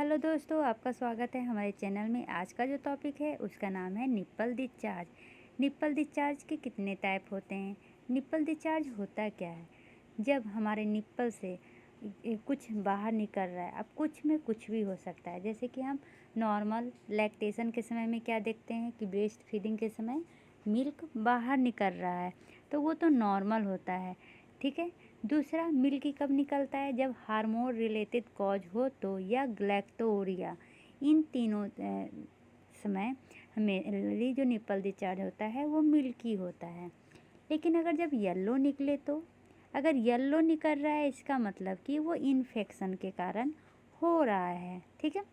Hello दोस्तों, आपका स्वागत है हमारे चैनल में। आज का जो टॉपिक है उसका नाम है निप्पल डिस्चार्ज। निप्पल डिस्चार्ज के कितने टाइप होते हैं? निप्पल डिस्चार्ज होता क्या है? जब हमारे निप्पल से कुछ बाहर निकल रहा है। अब कुछ में कुछ भी हो सकता है, जैसे कि हम नॉर्मल लैक्टेशन के समय में क्या देखते हैं कि ब्रेस्ट फीडिंग के समय मिल्क बाहर निकल रहा है, तो वो तो नॉर्मल होता है, ठीक है। दूसरा, मिल्क कब निकलता है? जब हार्मोन रिलेटेड कॉज हो तो, या ग्लैक्टोरिया। इन तीनों समय मेरी जो निप्पल डिस्चार्ज होता है वो मिल्की होता है। लेकिन अगर जब येलो निकले तो, अगर येलो निकल रहा है इसका मतलब कि वो इन्फेक्शन के कारण हो रहा है, ठीक है।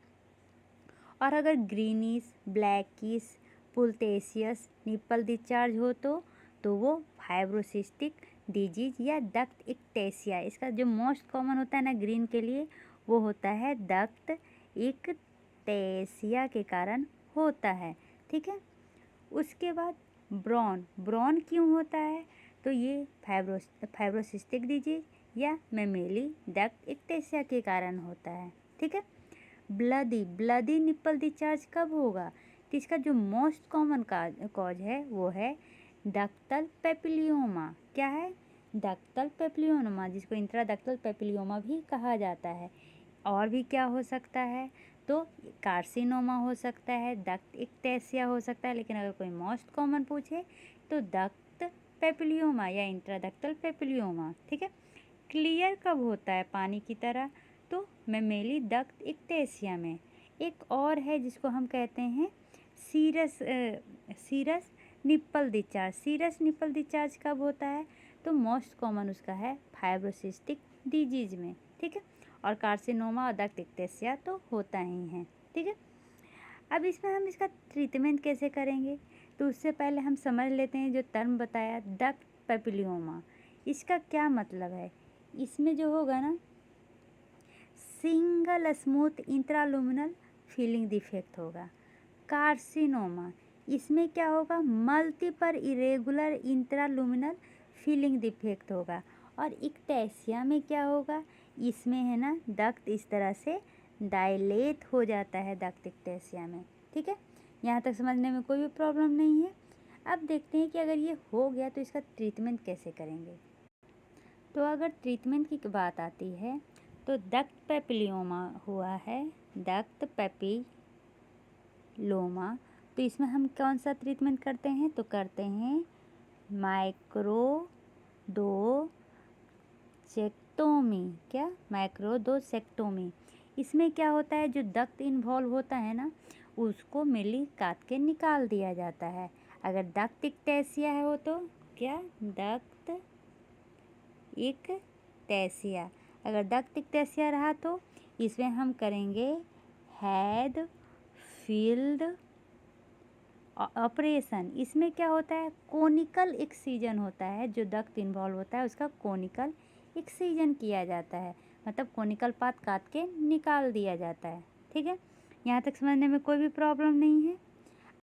और अगर ग्रीनिश, ब्लैकिश, पुलटेशियस निप्पल डिस्चार्ज हो तो वो फाइब्रोसिस्टिक डिजीज या डक्ट इक्टेसिया, इसका जो मोस्ट कॉमन होता है ना ग्रीन के लिए, वो होता है डक्ट इक्टेसिया के कारण होता है, ठीक है। उसके बाद ब्रॉन ब्रॉन क्यों होता है? तो ये फाइब्रोसिस्टिक डिजीज या मेमेली डक्ट इक्टेसिया के कारण होता है, ठीक है। ब्लडी निप्पल डिस्चार्ज कब होगा? तो इसका जो मोस्ट कॉमन कॉज है वो है डक्टल पेपिलियोमा। क्या है? डक्टल पेपिलियोमा, जिसको इंट्राडक्टल पेपिलियोमा भी कहा जाता है। और भी क्या हो सकता है? तो कार्सिनोमा हो सकता है, डक्ट इक्टेसिया हो सकता है, लेकिन अगर कोई मोस्ट कॉमन पूछे तो डक्ट पेपिलियोमा या इंट्राडक्टल पेपिलियोमा, ठीक है। क्लियर कब होता है पानी की तरह? तो मेमेली डक्ट इक्टेसिया में। एक और है जिसको हम कहते हैं serous nipple discharge. Serous nipple discharge कब होता है? तो मोस्ट कॉमन उसका है फाइब्रोसिस्टिक डिजीज में, ठीक है। और कार्सिनोमा और डक्ट इक्टेसिया तो होता ही है, ठीक है। अब इसमें हम इसका ट्रीटमेंट कैसे करेंगे? तो उससे पहले हम समझ लेते हैं जो टर्म बताया डक्ट पेपिलियोमा, इसका क्या मतलब है। इसमें जो होगा ना, सिंगल स्मूथ इंट्रालुमिनल फीलिंग डिफेक्ट होगा। कार्सिनोमा, इसमें क्या होगा? मल्टीपल इरेगुलर इंट्रालुमिनल फीलिंग डिफेक्ट होगा। और इक्टेसिया में क्या होगा? इसमें है ना डक्ट इस तरह से डायलेट हो जाता है डक्ट इक्टेसिया में, ठीक है। यहाँ तक समझने में कोई भी प्रॉब्लम नहीं है। अब देखते हैं कि अगर ये हो गया तो इसका ट्रीटमेंट कैसे करेंगे। तो अगर ट्रीटमेंट की बात आती है तो डक्ट पेपिलियोमा हुआ है, डक्ट पेपिलोमा, तो इसमें हम कौन सा ट्रीटमेंट करते हैं? तो करते हैं माइक्रोडोसेक्टोमी। क्या? माइक्रोडोसेक्टोमी। इसमें क्या होता है, जो डक्ट इन्वॉल्व होता है ना उसको मिली काट के निकाल दिया जाता है। अगर डक्ट इक्टेसिया हो तो क्या? डक्ट इक्टेसिया। अगर डक्ट इक्टेसिया रहा तो इसमें हम करेंगे हेड फील्ड ऑपरेशन। इसमें क्या होता है? कोनिकल एक्सीजन होता है, जो डक्ट इन्वॉल्व होता है उसका कोनिकल एक्सीजन किया जाता है, मतलब कोनिकल पार्ट काट के निकाल दिया जाता है, ठीक है। यहाँ तक समझने में कोई भी प्रॉब्लम नहीं है।